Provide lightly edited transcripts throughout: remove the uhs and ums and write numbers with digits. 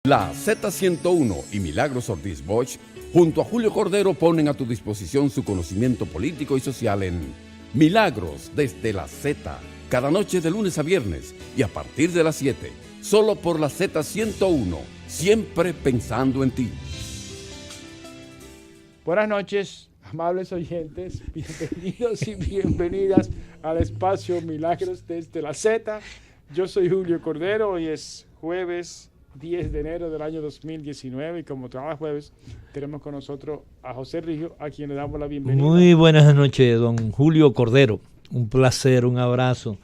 La Z101 y Milagros Ortiz Bosch, junto a Julio Cordero, ponen a tu disposición su conocimiento político y social en Milagros desde la Z, cada noche de lunes a viernes y a partir de las 7, solo por la Z101, siempre pensando en ti. Buenas noches, amables oyentes, bienvenidos y bienvenidas al espacio Milagros desde la Z. Yo soy Julio Cordero, hoy es jueves 10 de enero del año 2019 y como cada jueves tenemos con nosotros a José Rigio, a quien le damos la bienvenida. Muy buenas noches, don Julio Cordero. Un placer, un abrazo.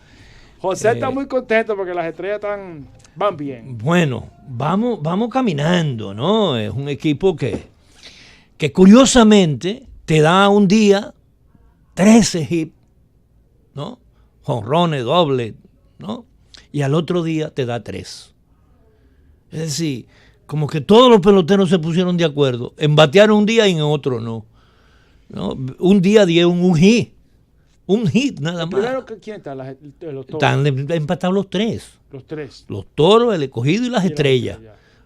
José está muy contento porque las estrellas van bien. Bueno, vamos caminando, ¿no? Es un equipo que curiosamente te da un día 13 hits, ¿no? Jonrones, doble, ¿no? Y al otro día te da 3. Es decir, como que todos los peloteros se pusieron de acuerdo en batear un día y en otro no. Un día dieron un hit nada más. Primero, ¿quién está? Los toros. Están empatados los tres. Los tres. Los Toros, el Escogido y las Estrellas.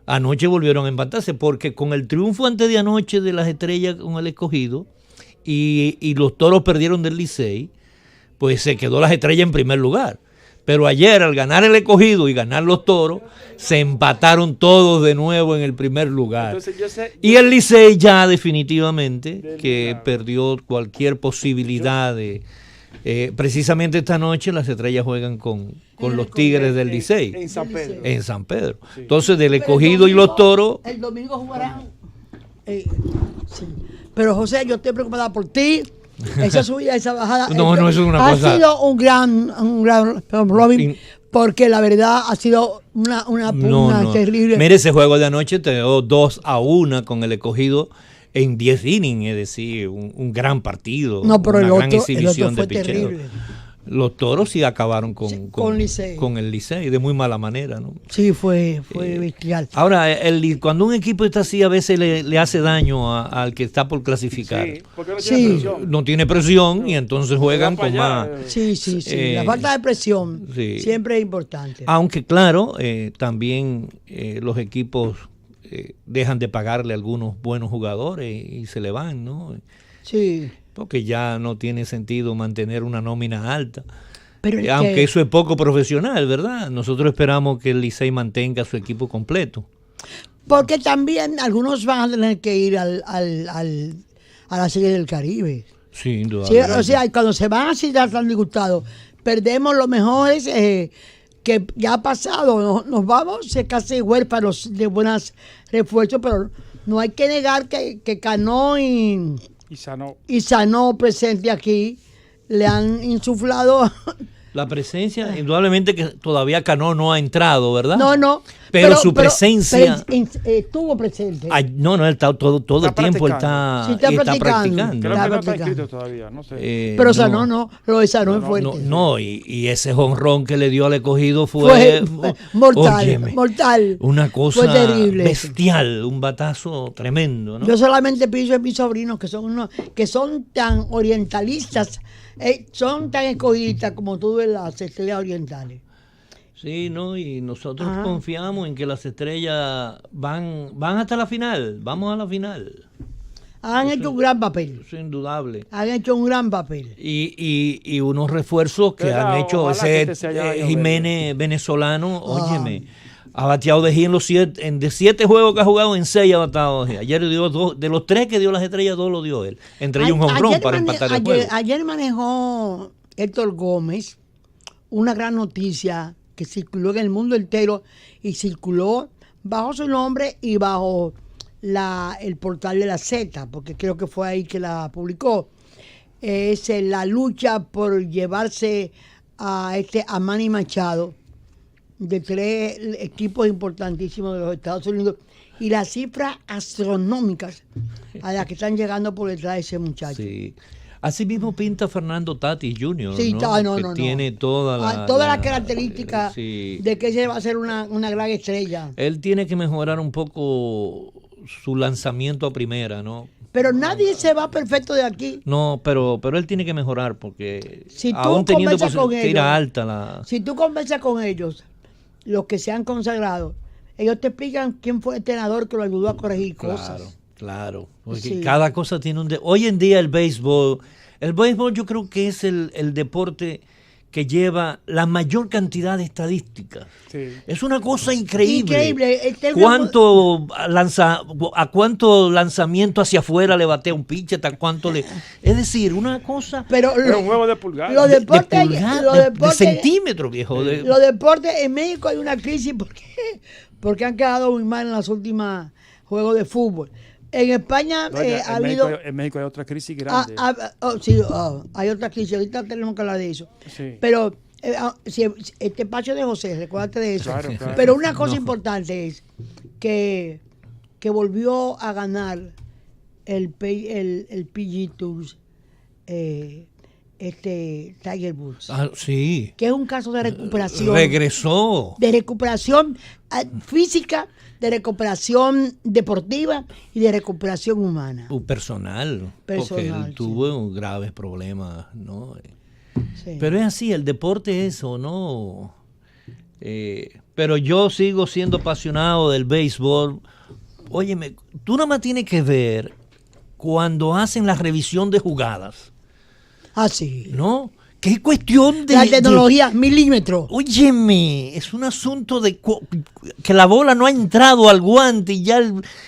Anoche volvieron a empatarse porque con el triunfo antes de anoche de las Estrellas con el Escogido y los Toros perdieron del Licey, pues se quedó las Estrellas en primer lugar. Pero ayer, al ganar el Escogido y ganar los Toros, se empataron todos de nuevo en el primer lugar. Entonces, y el Licey ya definitivamente que perdió cualquier posibilidad de... precisamente esta noche las Estrellas juegan con los Tigres del Licey. En San Pedro. En San Pedro. Sí. Entonces, del Escogido y los Toros... El domingo jugarán. Sí. Pero José, yo estoy preocupada por ti. Esa subida, esa bajada. No, eso es una cosa. Ha sido un gran Robin, porque la verdad ha sido una terrible. Mire, ese juego de anoche te dio 2-1 con el Escogido en 10 innings, es decir, un gran partido. No, pero una gran exhibición fue de picheo. terrible. Los Toros sí acabaron con el Licey de muy mala manera, ¿no? Sí, fue bestial. Ahora, cuando un equipo está así, a veces le hace daño al que está por clasificar. Sí, porque no tiene presión. No tiene presión y entonces juegan con más. Sí. La falta de presión siempre es importante. Aunque, claro, también los equipos dejan de pagarle a algunos buenos jugadores y se le van, ¿no? Sí. Porque ya no tiene sentido mantener una nómina alta. Pero aunque eso es poco profesional, ¿verdad? Nosotros esperamos que el Licey mantenga su equipo completo. Porque también algunos van a tener que ir a la Serie del Caribe. Sí, Sí, indudablemente. o sea, cuando se van así ya están disgustados, perdemos los mejores que ya ha pasado. Nos vamos casi huérfanos de buenas refuerzos, pero no hay que negar que Cano y Sanó presente aquí le han insuflado la presencia, indudablemente que todavía Cano no ha entrado, ¿verdad? No. Pero su presencia estuvo presente. Él está todo el tiempo está practicando. Creo que no está inscrito todavía, no sé. Pero Sanó no, lo de Sanó es fuerte. Y ese jonrón que le dio al Escogido fue mortal. Una cosa fue terrible. Bestial, un batazo tremendo, ¿no? Yo solamente pienso en mis sobrinos que son tan orientalistas, son tan escogidas como tú en las Estrellas Orientales. Sí, ¿no? Y nosotros confiamos en que las Estrellas van hasta la final, vamos a la final. Han hecho un gran papel. Eso es indudable. Han hecho un gran papel. Y unos refuerzos que han hecho ese Jiménez venezolano, óyeme, ha bateado de hit de 7 juegos que ha jugado, en 6 ha bateado de hit. Ayer dio 2, de los 3 que dio las Estrellas, 2 lo dio él. Entre ellos un jonrón para empatar el juego. Ayer manejó Héctor Gómez una gran noticia que circuló en el mundo entero y circuló bajo su nombre y bajo el portal de la Z, porque creo que fue ahí que la publicó. Es la lucha por llevarse a Manny Machado de 3 equipos importantísimos de los Estados Unidos y las cifras astronómicas a las que están llegando por detrás de ese muchacho. Sí. Así mismo pinta Fernando Tatis Jr., sí, ¿no? Tiene toda la característica de que ese va a ser una gran estrella. Él tiene que mejorar un poco su lanzamiento a primera, ¿no? Pero nadie se va perfecto de aquí. No, pero él tiene que mejorar porque si aún teniendo tira alta si tú conversas con ellos, los que se han consagrado, ellos te explican quién fue el entrenador que lo ayudó a corregir cosas. Claro, claro. Porque Sí. cada cosa tiene un... Hoy en día el béisbol yo creo que es el deporte que lleva la mayor cantidad de estadísticas. Sí. Es una cosa increíble. Increíble. ¿A cuánto lanzamiento hacia afuera le batea un pitcher? Es decir, una cosa Pero Es un juego de pulgadas. los de deportes, de centímetros, viejo. los deportes en México hay una crisis porque han quedado muy mal en los últimos juegos de fútbol. En España No, ya, ha habido... En México hay otra crisis grande. Sí, hay otra crisis, ahorita tenemos que hablar de eso. Sí. Pero si este espacio de José, recuérdate de eso. Claro, claro. Pero una cosa No. importante es que volvió a ganar el PG Tours Tiger Woods. Sí. Que es un caso de recuperación. Regresó. De recuperación física, de recuperación deportiva y de recuperación humana. Personal. Porque Personal, él tuvo graves problemas, ¿no? Sí. Pero es así, el deporte es eso, ¿no? Pero yo sigo siendo apasionado del béisbol. Óyeme, tú nada más tienes que ver cuando hacen la revisión de jugadas, Así. ¿no? Que es cuestión de... La tecnología, milímetros. Óyeme, es un asunto de que la bola no ha entrado al guante y ya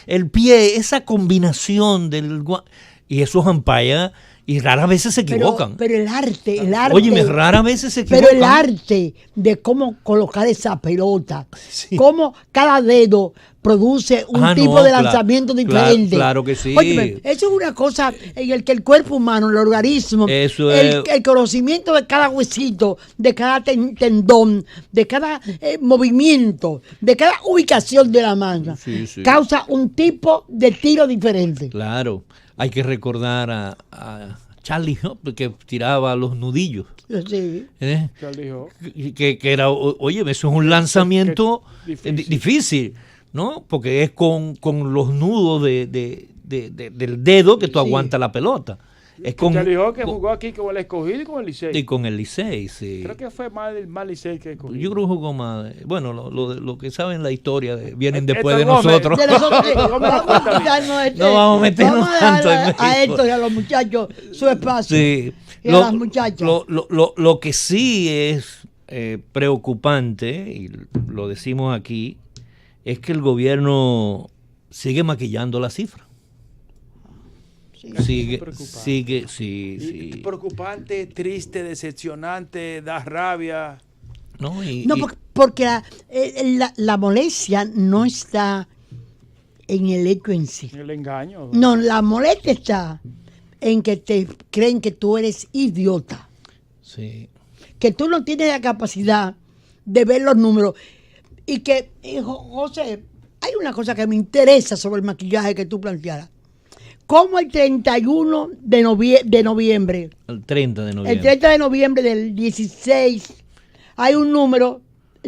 el pie, esa combinación del guante... Y esos umpires, y raras veces se equivocan. Pero el arte. Óyeme, raras veces se equivocan. Pero el arte de cómo colocar esa pelota, Sí. cómo cada dedo produce un tipo no, de lanzamiento diferente. Claro que sí. Óyeme, eso es una cosa en el que el cuerpo humano, el organismo, Eso el es- conocimiento de cada huesito, de cada tendón, de cada movimiento, de cada ubicación de la manga, Sí, sí. causa un tipo de tiro diferente. Claro, hay que recordar a Charlie Hop, que tiraba los nudillos. Sí. ¿eh? Que él dijo, Que era, oye, eso es un lanzamiento difícil. difícil, ¿no? Porque es con los nudos del dedo que tú Sí. aguantas la pelota. Es que él dijo que con- jugó aquí con el Escogido y con el Licey. y con el Licey, sí. Creo que fue más el Licey que el Escogido. Yo creo que jugó más. Bueno, lo que saben la historia vienen Héctor después de Gómez. nosotros. De nosotros, Vamos a vamos a quitarnos No vamos a meternos vamos a darle tanto en a México. Héctor y a los muchachos su espacio. Sí. Y a las muchachas. Lo que sí es preocupante, y lo decimos aquí, es que el gobierno sigue maquillando la cifra. Sí. Sigue, Preocupante. sí. Y preocupante, triste, decepcionante, da rabia. No, No, porque la molestia no está en el hecho en sí. El engaño. No, la molestia está en que te creen que tú eres idiota, sí. que tú no tienes la capacidad de ver los números. Y que, José, hay una cosa que me interesa sobre el maquillaje que tú plantearas. ¿Cómo el 31 de noviembre, El 30 de noviembre. el 30 de noviembre del 16, hay un número,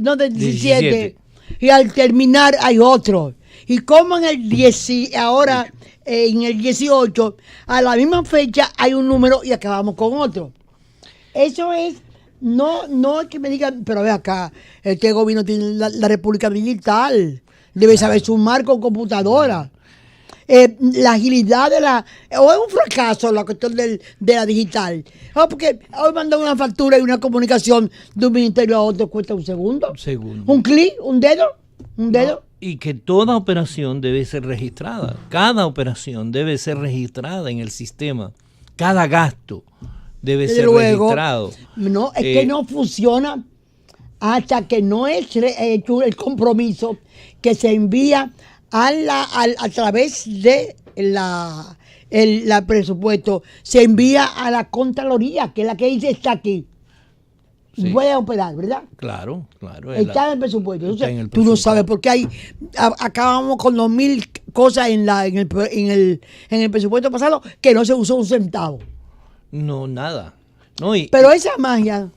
no del 17, y al terminar hay otro? Y como en el 10, ahora en el 18, a la misma fecha hay un número y acabamos con otro. Eso es, no es que me digan, pero ve acá, este gobierno tiene la República Digital, debe saber sumar con computadora. La agilidad o es un fracaso la cuestión de la digital. Porque hoy mandar una factura y una comunicación de un ministerio a otro cuesta un segundo. Un clic, un dedo. Y que toda operación debe ser registrada. Cada operación debe ser registrada en el sistema. Cada gasto debe Desde ser luego, registrado. No, es que no funciona hasta que no es hecho el compromiso que se envía a través de la presupuesto, se envía a la Contraloría, que es la que dice está aquí. Sí. Voy a operar, ¿verdad? Claro. Está en el presupuesto. Está Entonces, en el tú no presupuesto. sabes porque acabamos con 2,000 cosas en el presupuesto pasado que no se usó un centavo. No, nada. Pero esa magia,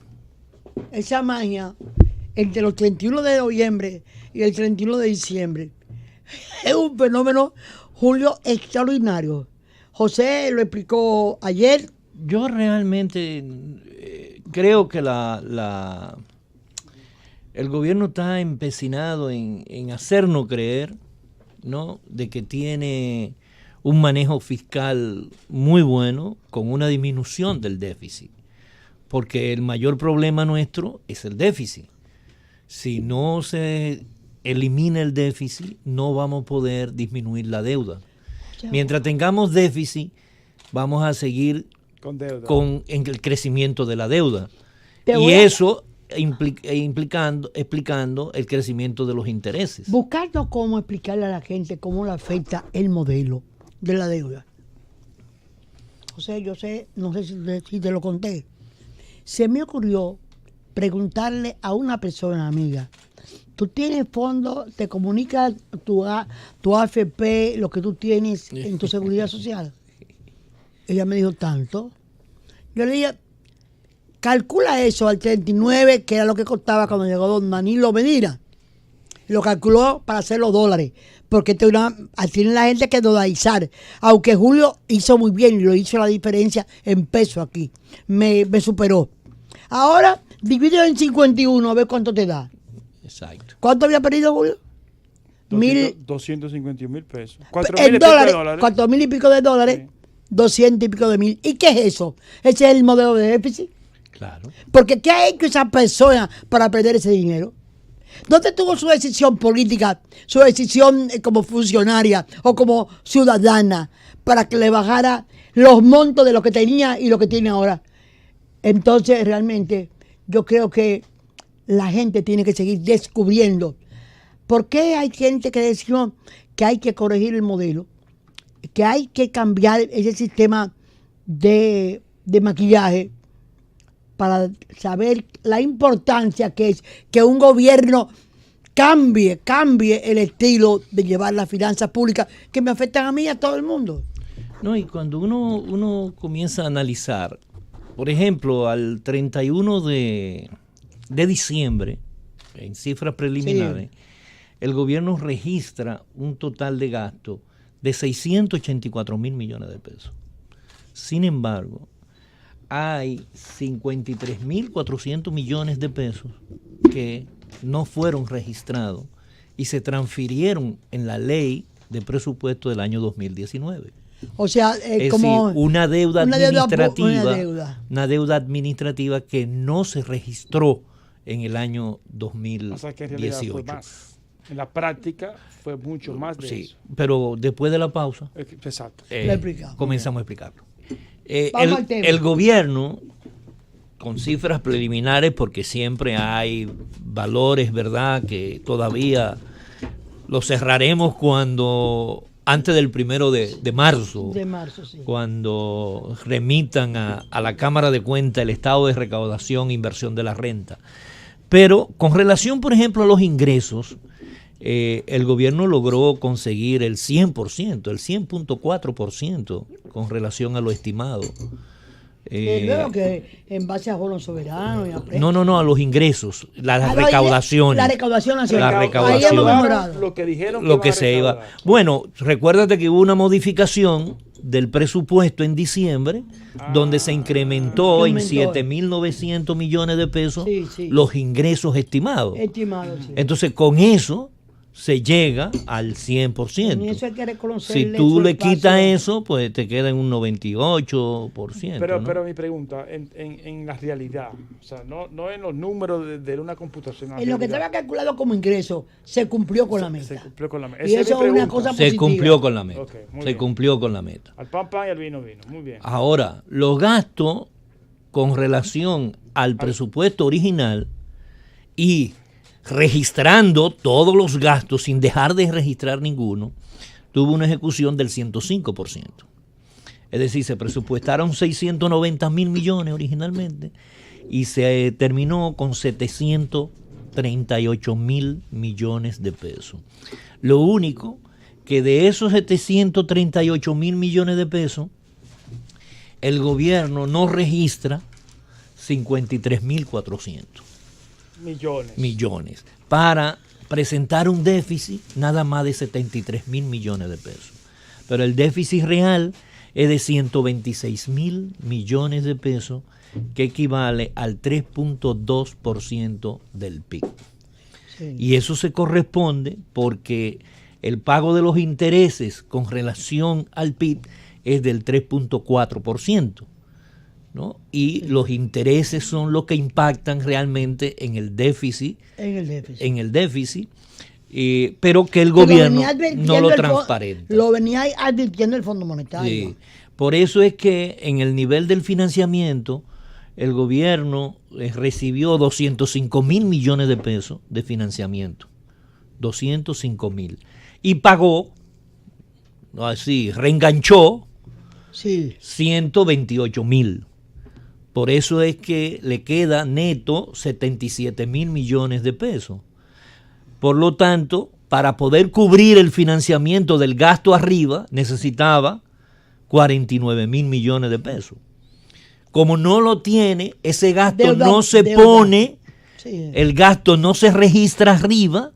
entre los 31 de noviembre y el 31 de diciembre, es un fenómeno, Julio, extraordinario. José lo explicó ayer. Yo realmente creo que El gobierno está empecinado en hacernos creer, ¿no?, de que tiene un manejo fiscal muy bueno con una disminución del déficit, porque el mayor problema nuestro es el déficit. Si no se elimina el déficit, no vamos a poder disminuir la deuda. Mientras tengamos déficit, vamos a seguir con el crecimiento de la deuda. Y eso explicando el crecimiento de los intereses. Buscando cómo explicarle a la gente cómo le afecta el modelo de la deuda. O sea, yo sé, no sé si te lo conté. Se me ocurrió preguntarle a una persona amiga, tú tienes fondos, te comunica tu AFP, lo que tú tienes en tu seguridad social. Ella me dijo, tanto. Yo le dije, calcula eso al 39, que era lo que costaba cuando llegó don Danilo Medina. Lo calculó para hacer los dólares, porque tiene la gente que dolarizar. Aunque Julio hizo muy bien y lo hizo la diferencia en peso aquí. Me superó. Ahora, dividido en 51, a ver cuánto te da. Exacto. ¿Cuánto había perdido Julio? 251,000 pesos. 4,000 y pico de dólares. 4,000 y pico de dólares, sí. 200 y pico de mil. ¿Y qué es eso? ¿Ese es el modelo de déficit? Claro. Porque ¿qué ha hecho esa persona para perder ese dinero? ¿Dónde tuvo su decisión política, su decisión como funcionaria o como ciudadana para que le bajara los montos de lo que tenía y lo que tiene ahora? Entonces, realmente, yo creo que la gente tiene que seguir descubriendo por qué hay gente que decimos que hay que corregir el modelo, que hay que cambiar ese sistema de maquillaje para saber la importancia que es que un gobierno cambie el estilo de llevar las finanzas públicas que me afectan a mí y a todo el mundo. No, y cuando uno comienza a analizar, por ejemplo, al 31 de diciembre, en cifras preliminares, sí, el gobierno registra un total de gasto de 684,000 millones de pesos. Sin embargo, hay 53,400 millones de pesos que no fueron registrados y se transfirieron en la ley de presupuesto del año 2019. O sea, es como decir, una deuda administrativa que no se registró en el año 2018. O sea, que en realidad fue más. En la práctica fue mucho más de eso. Pero después de la pausa, exacto, comenzamos a explicarlo. El gobierno, con cifras preliminares, porque siempre hay valores, ¿verdad?, que todavía los cerraremos antes del 1 de marzo. De marzo, sí. Cuando remitan a la Cámara de Cuentas el estado de recaudación e inversión de la renta. Pero con relación, por ejemplo, a los ingresos, el gobierno logró conseguir el 100%, el 100.4% con relación a lo estimado. Luego que en base a bonos soberanos y a no, a los ingresos, las recaudaciones. La recaudación nacional. La recaudación. Ahí hemos lo que dijeron lo que se iba. Bueno, recuérdate que hubo una modificación del presupuesto en diciembre, donde se incrementó en 7.900 millones de pesos los ingresos estimados. Sí. Entonces, con eso se llega al 100%. Y eso hay que reconocer. Si tú le quitas eso, pues te queda en un 98%. Pero mi pregunta, en la realidad, o sea, no en los números de una computación. En lo que estaba calculado como ingreso, se cumplió con la meta. Se cumplió con la meta. Y eso es una cosa positiva. Se cumplió con la meta. Okay, se cumplió con la meta. Al pan y al vino. Muy bien. Ahora, los gastos con relación al presupuesto original y registrando todos los gastos sin dejar de registrar ninguno, tuvo una ejecución del 105%. Es decir, se presupuestaron 690,000 millones originalmente y se terminó con 738,000 millones de pesos. Lo único que de esos 738,000 millones de pesos, el gobierno no registra 53,400 millones para presentar un déficit nada más de 73,000 millones de pesos. Pero el déficit real es de 126,000 millones de pesos, que equivale al 3.2% del PIB. Sí. Y eso se corresponde porque el pago de los intereses con relación al PIB es del 3.4%, ¿no? Y los intereses son los que impactan realmente en el déficit, pero que el gobierno no lo transparenta. Lo venía advirtiendo el Fondo Monetario. Sí. Por eso es que en el nivel del financiamiento, el gobierno recibió 205 mil millones de pesos de financiamiento. 205.000. Y pagó, así, reenganchó 128.000. Por eso es que le queda neto 77 mil millones de pesos. Por lo tanto, para poder cubrir el financiamiento del gasto arriba, necesitaba 49 mil millones de pesos. Como no lo tiene, ese gasto no se pone, el gasto no se registra arriba,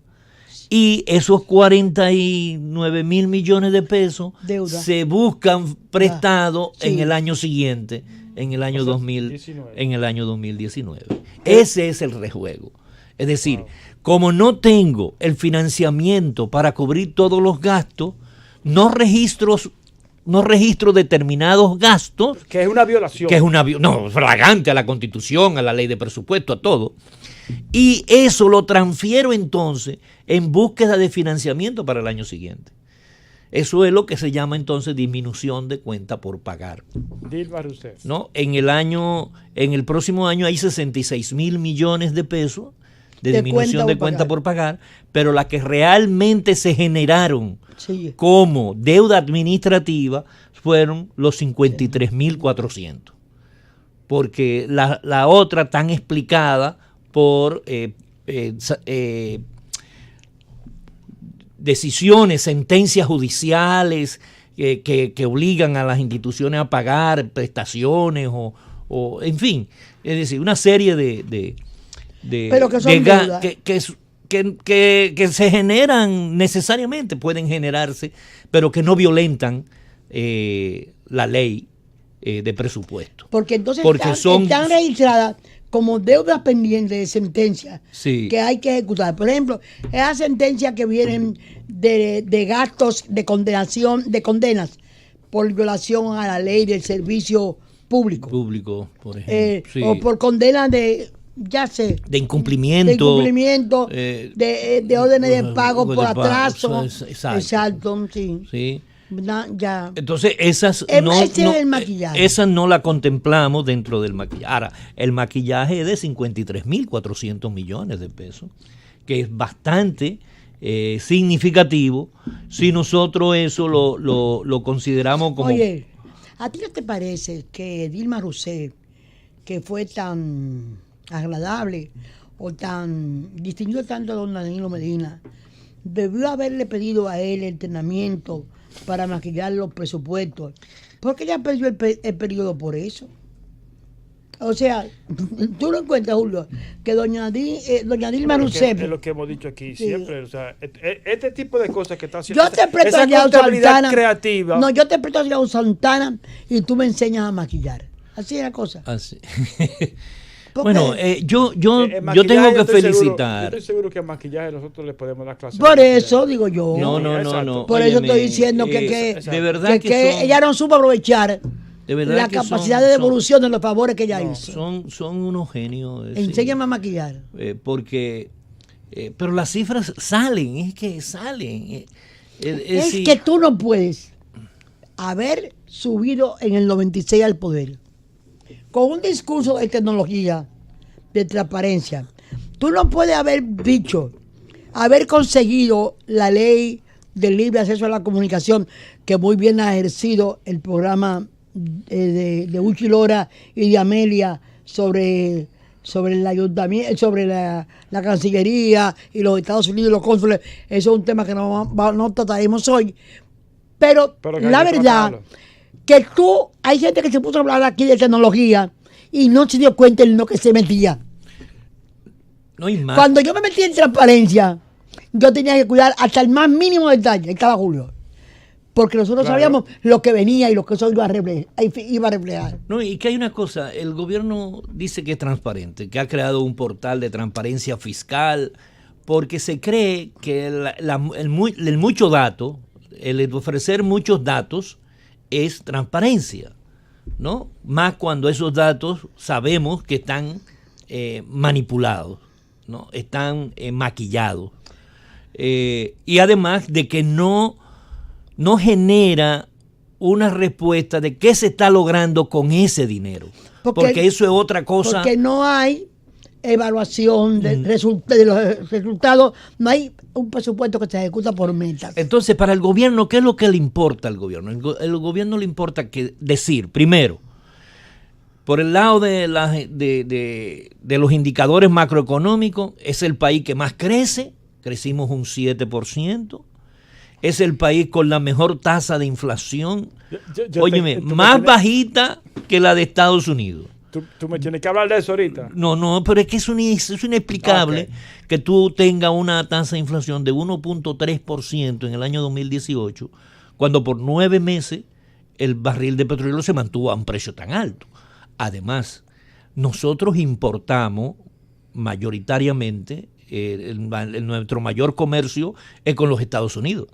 y esos 49 mil millones de pesos se buscan prestados en el año siguiente, en el año 2019. Ese es el rejuego. Es decir, como no tengo el financiamiento para cubrir todos los gastos, no registro determinados gastos. Que es una violación. Que es flagrante a la Constitución, a la ley de presupuesto, a todo. Y eso lo transfiero entonces en búsqueda de financiamiento para el año siguiente. Eso es lo que se llama entonces disminución de cuenta por pagar. Dilma Rousseff. ¿No? En el próximo año hay 66 mil millones de pesos de disminución de cuenta por pagar, pero las que realmente se generaron como deuda administrativa fueron los 53.400. Porque la otra tan explicada por decisiones, sentencias judiciales que obligan a las instituciones a pagar prestaciones o en fin, es decir, una serie pero que son que se generan necesariamente, pueden generarse, pero que no violentan la ley de presupuesto. Porque entonces están registradas como deudas pendientes de sentencias que hay que ejecutar. Por ejemplo, esas sentencias que vienen de gastos de condenación, de condenas por violación a la ley del servicio público. Por ejemplo. O por condenas de incumplimiento, de órdenes de pago por atraso. Exacto, sí. Entonces esas no la contemplamos dentro del maquillaje. Ahora, el maquillaje es de 53.400 millones de pesos, que es bastante significativo si nosotros eso lo consideramos como... Oye, ¿a ti no te parece que Dilma Rousseff, que fue tan agradable o tan distinguido tanto a don Danilo Medina, debió haberle pedido a él entrenamiento para maquillar los presupuestos? Porque ella perdió el periodo por eso. O sea, tú no encuentras, Julio, que doña Dilma Rousseff... Es lo que hemos dicho aquí siempre. O sea, este tipo de cosas que está haciendo... Yo te presto a Yao Santana creativa. No, yo te presto a Yao Santana y tú me enseñas a maquillar. Así es la cosa. Así. Bueno, yo tengo que felicitar. Yo estoy seguro que a maquillaje nosotros le podemos dar clases. Por eso digo yo. No. Por eso estoy diciendo que de verdad que ella no supo aprovechar la capacidad de devolución de los favores que ella hizo. Son unos genios. Enséñame a maquillar. Pero las cifras salen, es que salen. Es que tú no puedes haber subido en el 96 al poder con un discurso de tecnología, de transparencia. Tú no puedes haber conseguido la ley del libre acceso a la comunicación, que muy bien ha ejercido el programa de Uchi Lora y de Amelia sobre el ayuntamiento, sobre la Cancillería y los Estados Unidos y los cónsules. Eso es un tema que no trataremos hoy. Pero la verdad... que hay gente que se puso a hablar aquí de tecnología y no se dio cuenta en lo que se metía. No hay más. Cuando yo me metí en transparencia, yo tenía que cuidar hasta el más mínimo detalle. Ahí estaba Julio. Porque nosotros sabíamos lo que venía y lo que eso iba a reflejar. No, y que hay una cosa, el gobierno dice que es transparente, que ha creado un portal de transparencia fiscal porque se cree que el mucho dato, el ofrecer muchos datos es transparencia, ¿no? Más cuando esos datos sabemos que están manipulados, ¿no? Están maquillados. Y además de que no genera una respuesta de qué se está logrando con ese dinero. Porque eso es otra cosa. Porque no hay evaluación de los resultados, no hay un presupuesto que se ejecuta por metas. Entonces, para el gobierno, ¿qué es lo que le importa al gobierno? El gobierno le importa decir, primero, por el lado de los indicadores macroeconómicos, es el país que más crece, crecimos un 7%, es el país con la mejor tasa de inflación, óyeme, más bajita que la de Estados Unidos. Tú me tienes que hablar de eso ahorita. No, pero es que es inexplicable que tú tengas una tasa de inflación de 1.3% en el año 2018, cuando por 9 meses el barril de petróleo se mantuvo a un precio tan alto. Además, nosotros importamos mayoritariamente, nuestro mayor comercio es con los Estados Unidos,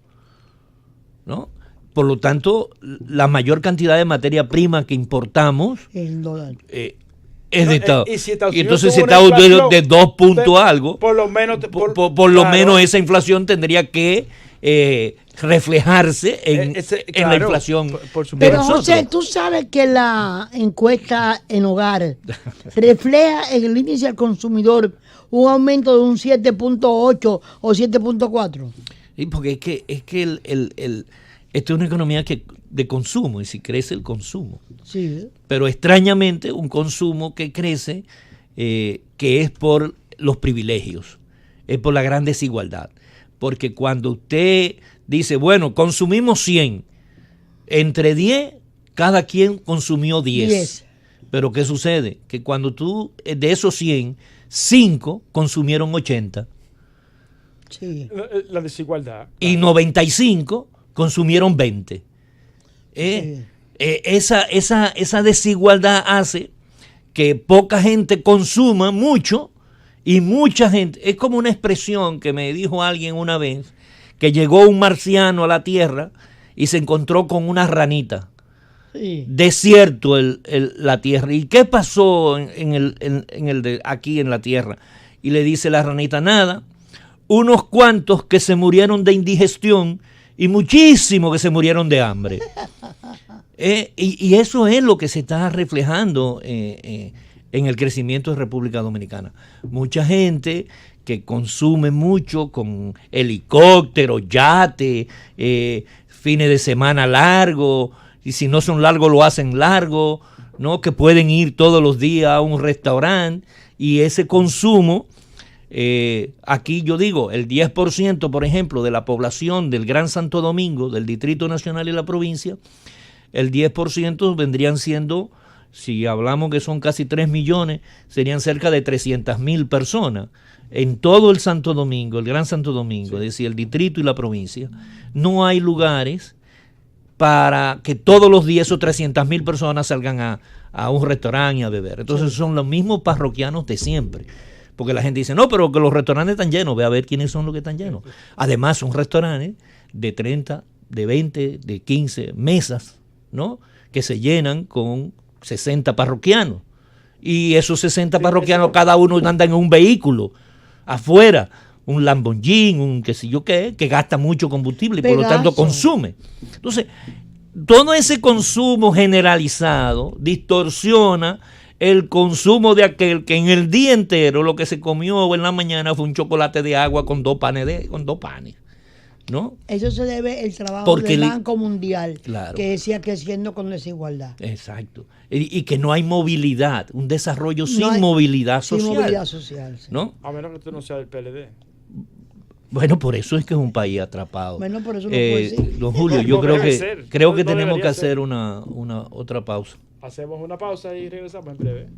¿no? Por lo tanto, la mayor cantidad de materia prima que importamos es de Estados Unidos. Y entonces si Estados Unidos de 2 puntos algo, por lo menos esa inflación tendría que reflejarse en la inflación. Pero José, tú sabes que la encuesta en hogar refleja en el índice al consumidor un aumento de un 7.8 o 7.4. Sí, porque es que esta es una economía de consumo, y si crece el consumo. Sí. Pero extrañamente un consumo que crece, que es por los privilegios, es por la gran desigualdad. Porque cuando usted dice, bueno, consumimos 100, entre 10, cada quien consumió 10. Pero ¿qué sucede? Que cuando de esos 100, 5 consumieron 80. Sí. La desigualdad. Y 95 consumieron 20. Esa desigualdad hace que poca gente consuma mucho y mucha gente. Es como una expresión que me dijo alguien una vez, que llegó un marciano a la Tierra y se encontró con una ranita. Sí. Desierto la Tierra. ¿Y qué pasó aquí en la Tierra? Y le dice la ranita, nada, unos cuantos que se murieron de indigestión y muchísimos que se murieron de hambre. Y eso es lo que se está reflejando en el crecimiento de República Dominicana. Mucha gente que consume mucho con helicópteros, yates, fines de semana largos, y si no son largos lo hacen largos, ¿no? Que pueden ir todos los días a un restaurante, y ese consumo, aquí yo digo, el 10%, por ejemplo, de la población del Gran Santo Domingo, del Distrito Nacional y la provincia, el 10% vendrían siendo, si hablamos que son casi 3 millones, serían cerca de 300,000 personas. En todo el Santo Domingo, el Gran Santo Domingo, sí, es decir, el distrito y la provincia, no hay lugares para que todos los días esos 300,000 personas salgan a un restaurante a beber. Entonces son los mismos parroquianos de siempre. Porque la gente dice, no, pero que los restaurantes están llenos, ve a ver quiénes son los que están llenos. Además son restaurantes de 30, de 20, de 15 mesas, ¿no? Que se llenan con 60 parroquianos. Y esos 60 parroquianos, cada uno anda en un vehículo afuera, un Lamborghini, un qué sé yo qué, que gasta mucho combustible y por lo tanto consume. Entonces, todo ese consumo generalizado distorsiona el consumo de aquel que en el día entero lo que se comió en la mañana fue un chocolate de agua con dos panes, ¿no? Eso se debe al trabajo del Banco Mundial, claro, que decía creciendo con desigualdad. Exacto. Y que no hay movilidad, un desarrollo sin movilidad social. Sin movilidad social, sí. ¿No? A menos que tú no seas del PLD. Bueno, por eso es que es un país atrapado. Bueno, por eso no puede ser. Don Julio, yo creo que tenemos que hacer una otra pausa. Hacemos una pausa y regresamos en breve.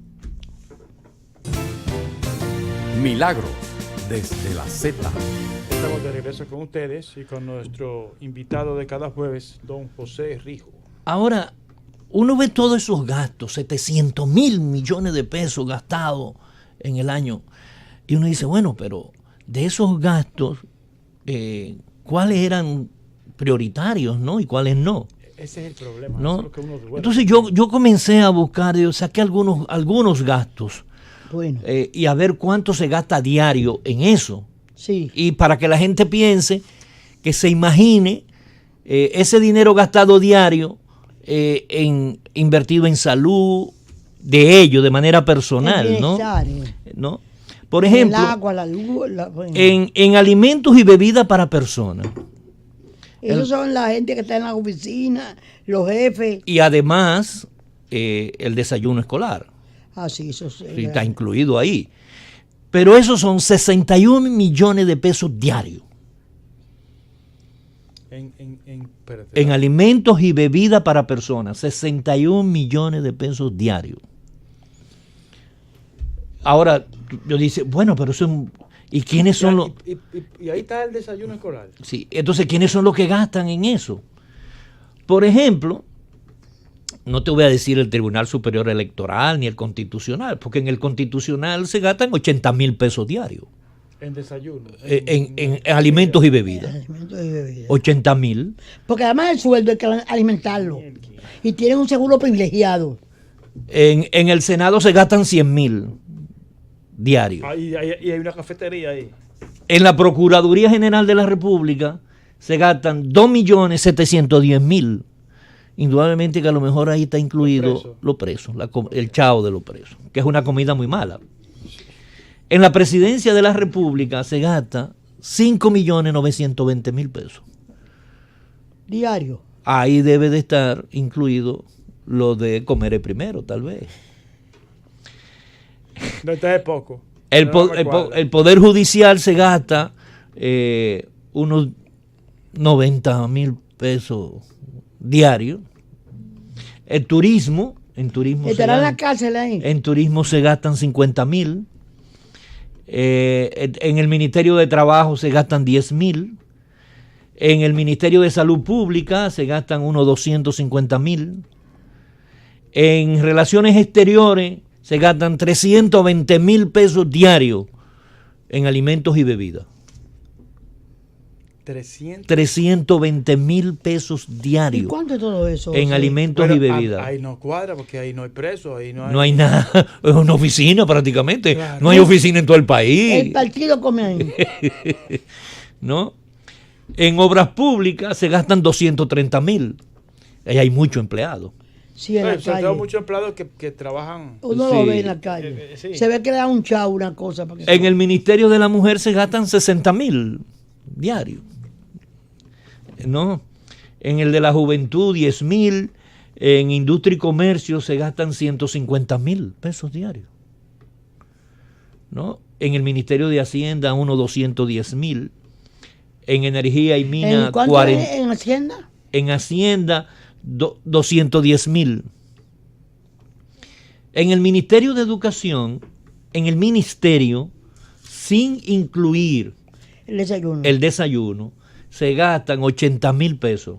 Milagros desde la Z. Estamos de regreso con ustedes y con nuestro invitado de cada jueves, don José Rijo. Ahora, uno ve todos esos gastos, 700,000 millones de pesos gastados en el año, y uno dice, bueno, pero de esos gastos, cuáles eran prioritarios, ¿no? Y cuáles no. Ese es el problema. ¿No? Eso es lo que uno duele. Entonces yo comencé a buscar, yo saqué algunos gastos Bueno, y a ver cuánto se gasta a diario en eso. sí. Y para que la gente piense, que se imagine ese dinero gastado diario invertido en salud de ellos de manera personal, El ¿no? bienestar, ¿No? Por ejemplo, el agua, la luz. Bueno. en alimentos y bebidas para personas. Esos son la gente que está en la oficina, los jefes. Y además, el desayuno escolar. Ah, sí, eso sí. Sí, está incluido ahí. Pero esos son 61 millones de pesos diarios espérate. en alimentos y bebidas para personas. 61 millones de pesos diarios. Ahora, yo dice, bueno, pero eso es... ¿Y quiénes son los...? Y ahí está el desayuno escolar. Sí, entonces, ¿quiénes son los que gastan en eso? Por ejemplo, no te voy a decir el Tribunal Superior Electoral ni el Constitucional, porque en el Constitucional se gastan 80,000 pesos diarios En desayuno. en alimentos y bebidas. Alimentos y bebidas. 80,000. Porque además el sueldo hay que alimentarlo. Y tienen un seguro privilegiado. En el Senado se gastan 100,000 diarios. Y hay una cafetería ahí. En la Procuraduría General de la República se gastan 2,710,000. Indudablemente que a lo mejor ahí está incluido los presos, el chao de los presos, que es una comida muy mala. En la Presidencia de la República se gasta 5,920,000 pesos. Diario. Ahí debe de estar incluido lo de comer primero, tal vez. No, está de poco. El Poder Judicial se gasta unos 90,000 pesos diarios. El turismo, en turismo Estará en la cárcel ahí. en turismo se gastan 50,000. En el Ministerio de Trabajo se gastan 10,000. En el Ministerio de Salud Pública se gastan unos 250,000. En Relaciones Exteriores se gastan 320,000 pesos diarios en alimentos y bebidas. 320,000 pesos ¿Y diarios cuánto es todo eso? en Sí. alimentos Pero y bebidas. ahí no cuadra porque ahí no hay presos. Ahí No hay nada, es una oficina prácticamente. Claro. No hay oficina en todo el El país, partido come ahí. ¿no? En obras públicas se gastan 230,000. Ahí hay muchos empleados. Sí, en la Sobre todo calle. muchos empleados que trabajan. Uno Sí. lo ve en la calle. Sí. Se ve que le da un chau, una cosa. Para que En el Ministerio de la Mujer se gastan 60,000 diarios, ¿no? En el de la Juventud 10,000. En Industria y Comercio se gastan 150,000 pesos diarios, ¿no? En el Ministerio de Hacienda unos 210,000. En Energía y Mina ¿En cuánto es en Hacienda? En Hacienda 210,000. En el Ministerio de Educación, en el ministerio, sin incluir El desayuno. el desayuno, se gastan 80,000 pesos.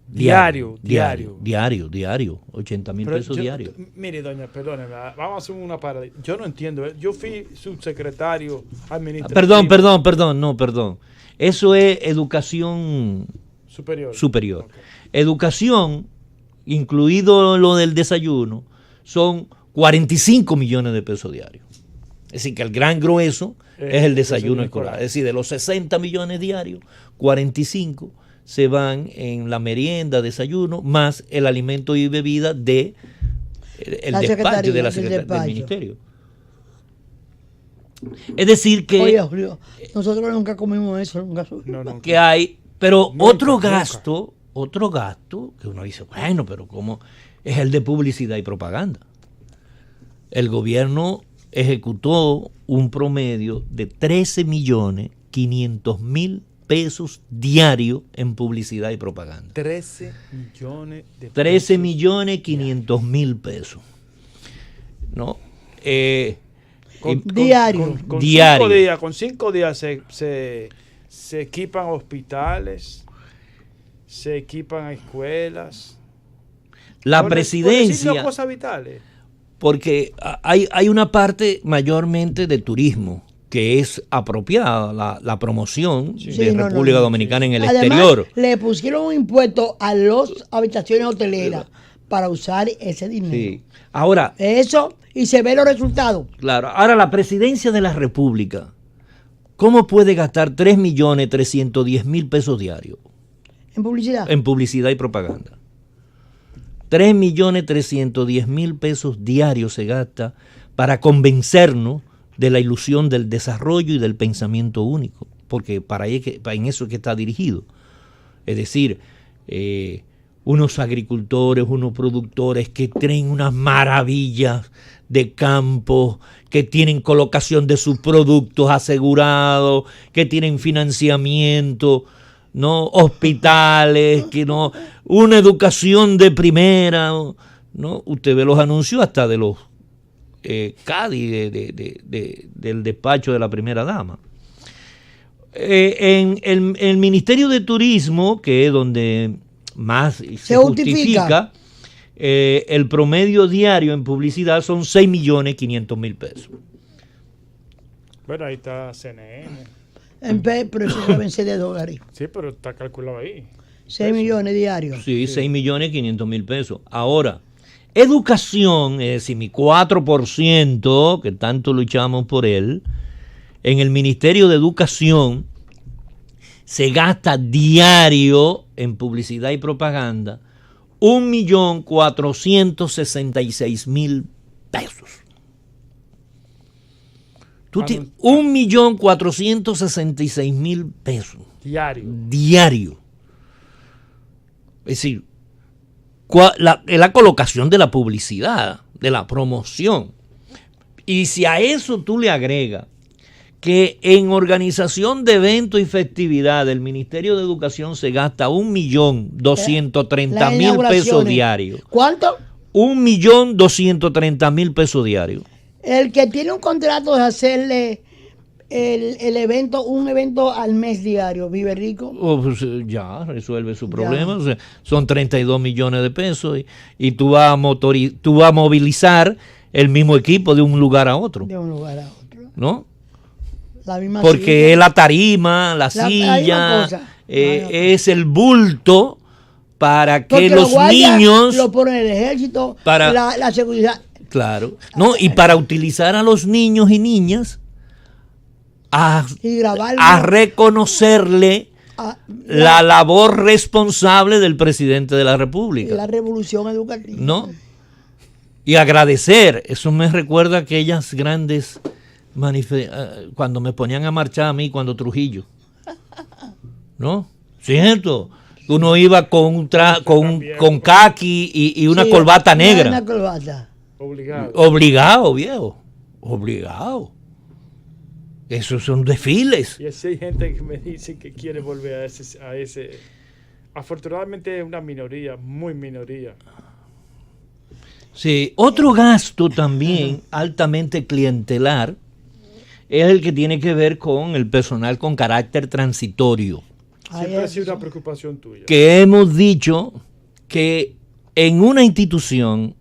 Diario. 80,000 Pero pesos diarios. Mire, doña, perdóneme, vamos a hacer una parada. Yo no entiendo. Yo fui subsecretario administrativo. Perdón. Eso es educación superior. superior. Educación, incluido lo del desayuno, son 45 millones de pesos diarios. Es decir, que el gran grueso es el desayuno escolar. Es decir, de los 60 millones diarios, 45 se van en la merienda, desayuno, más el alimento y bebida de el La despacho de la del secretaría del despacho. ministerio. Es decir que, Oye, Julio, nosotros nunca comimos eso, nunca. No. que hay, pero Nunca, otro nunca. gasto que uno dice, bueno, pero ¿cómo? Es el de publicidad y propaganda. El gobierno ejecutó un promedio de 13,500,000 pesos diarios en publicidad y propaganda. 13 millones de pesos. 13,500,000 pesos. ¿No? Diario. Diario. Con 5 días se equipan hospitales, se equipan escuelas. La Por presidencia, decirlo, cosas vitales. porque hay una parte mayormente de turismo, que es apropiada la promoción Sí. de República Dominicana en el Además, exterior. le pusieron un impuesto a las habitaciones hoteleras para usar ese dinero. Sí. Ahora, Eso, y se ven los resultados. claro, ahora la presidencia de la República, ¿cómo puede gastar 3.310.000 pesos diarios En publicidad. en publicidad y propaganda? 3.310.000 pesos diarios se gasta para convencernos de la ilusión del desarrollo y del pensamiento único, porque en eso es que está dirigido. Es decir, unos agricultores, unos productores que tienen unas maravillas de campo, que tienen colocación de sus productos asegurados, que tienen financiamiento, ¿no? Hospitales, que no, una educación de primera, ¿no? Usted ve los anuncios hasta de los Cádiz del despacho de la primera dama. En el Ministerio de Turismo, que es donde más se justifica, el promedio diario en publicidad son 6.500.000 pesos. Bueno, ahí está CNN. Pero eso deben ser de dólares. Sí, pero está calculado ahí. 6 millones diarios. Sí, 6.500.000 pesos. Ahora, educación, es decir, mi 4%, que tanto luchamos por él, en el Ministerio de Educación se gasta diario en publicidad y propaganda 1.466.000 pesos. Tú tienes 1.466.000 pesos Diario. Es decir, la colocación de la publicidad, de la promoción. Y si a eso tú le agregas que en organización de eventos y festividades el Ministerio de Educación se gasta 1.230.000 pesos diarios. ¿Cuánto? 1.230.000 pesos diarios. El que tiene un contrato de hacerle el evento, un evento al mes diario, vive rico. Pues ya resuelve su problema. O sea, son 32 millones de pesos y tú vas a movilizar el mismo equipo de un lugar a otro. De un lugar a otro. ¿No? La misma Porque silla. es la tarima, la silla, es el bulto para que Porque los niños... lo ponen el ejército, para la seguridad. Claro. No, y para utilizar a los niños y niñas Y grabarlo. a reconocerle la labor responsable del presidente de la República. La revolución educativa. ¿No? Y agradecer. Eso me recuerda a aquellas grandes cuando me ponían a marchar a mí cuando Trujillo. ¿No? ¿Cierto? Uno iba con caqui y una corbata negra. Una corbata. Obligado, viejo. Obligado. Esos son desfiles. Y así hay gente que me dice que quiere volver a ese. Afortunadamente es una minoría, muy minoría. Sí, otro gasto también altamente clientelar es el que tiene que ver con el personal con carácter transitorio. Siempre ha sido una preocupación tuya. Que hemos dicho que en una institución,